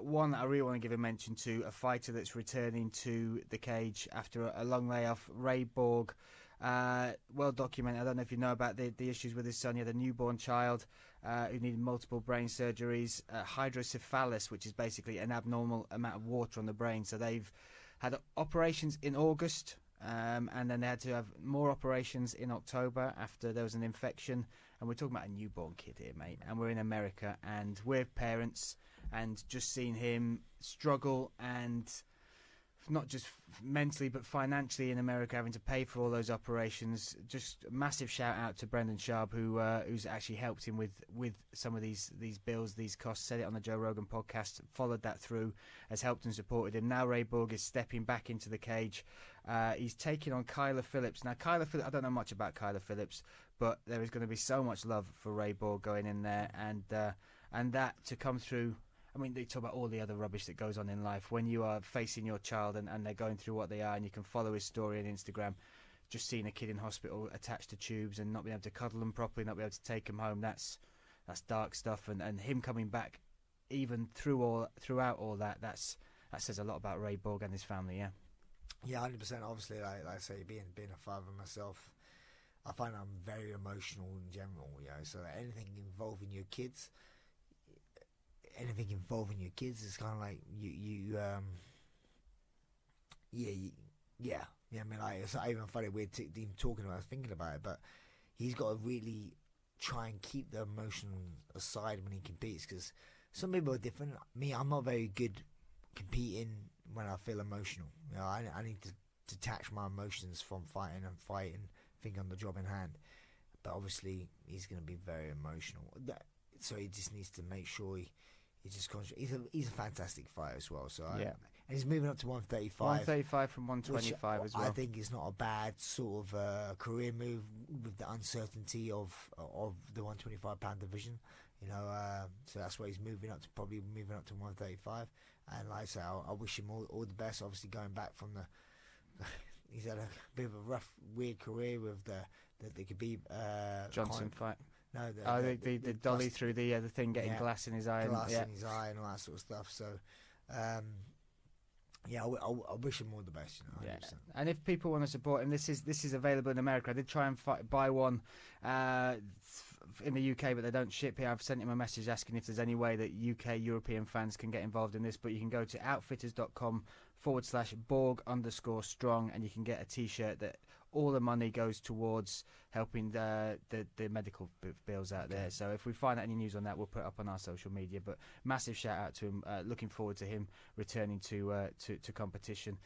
one that I really want to give a mention to, a fighter that's returning to the cage after a long layoff, Ray Borg. Well documented. I don't know if you know about the issues with his son. He had a newborn child who needed multiple brain surgeries, hydrocephalus, which is basically an abnormal amount of water on the brain. So they've had operations in August, and then they had to have more operations in October after there was an infection. And we're talking about a newborn kid here, mate, and we're in America, and we're parents, and just seeing him struggle, and not just mentally but financially in America, having to pay for all those operations. Just a massive shout out to Brendan Sharp, who's actually helped him with some of these bills, these costs. Said it on the Joe Rogan podcast, followed that through, has helped and supported him. Now Ray Borg is stepping back into the cage. He's taking on Kyler Phillips. Now Kyler Phillips, I don't know much about Kyler Phillips, but there is going to be so much love for Ray Borg going in there, and that to come through. I mean, they talk about all the other rubbish that goes on in life. When you are facing your child and they're going through what they are, and you can follow his story on Instagram, just seeing a kid in hospital attached to tubes and not being able to cuddle them properly, not being able to take him home, that's dark stuff. And him coming back, even throughout all that, that says a lot about Ray Borg and his family. Yeah. Yeah, 100%. Obviously, like I say, being a father myself, I find I'm very emotional in general. You know, so anything involving your kids. Anything involving your kids is kind of like yeah. I mean, like, it's not even funny. We're even talking about, thinking about it, but he's got to really try and keep the emotion aside when he competes, because some people are different. Me, I'm not very good competing when I feel emotional. You know, I need to detach my emotions from fighting, think on the job in hand. But obviously, he's going to be very emotional. So he just needs to make sure he just he's a fantastic fighter as well. So yeah, and he's moving up to 135. 135 from 125 as well. I think it's not a bad sort of career move with the uncertainty of the 125-pound division. You know, so that's why he's probably moving up to 135. And like I say, I wish him all the best. Obviously, going back from he's had a bit of a rough, weird career with the Khabib Johnson fight. No, the dolly through the thing, getting glass in his eye, in his eye, and all that sort of stuff. So, yeah, I wish him all the best. You know, 100%. Yeah. And if people want to support him, this is available in America. I did try and buy one in the UK, but they don't ship here. I've sent him a message asking if there's any way that UK European fans can get involved in this. But you can go to outfitters.com/Borg_strong, and you can get a T-shirt that all the money goes towards helping the medical bills out there. So if we find out any news on that, we'll put it up on our social media. But massive shout out to him. Looking forward to him returning to competition.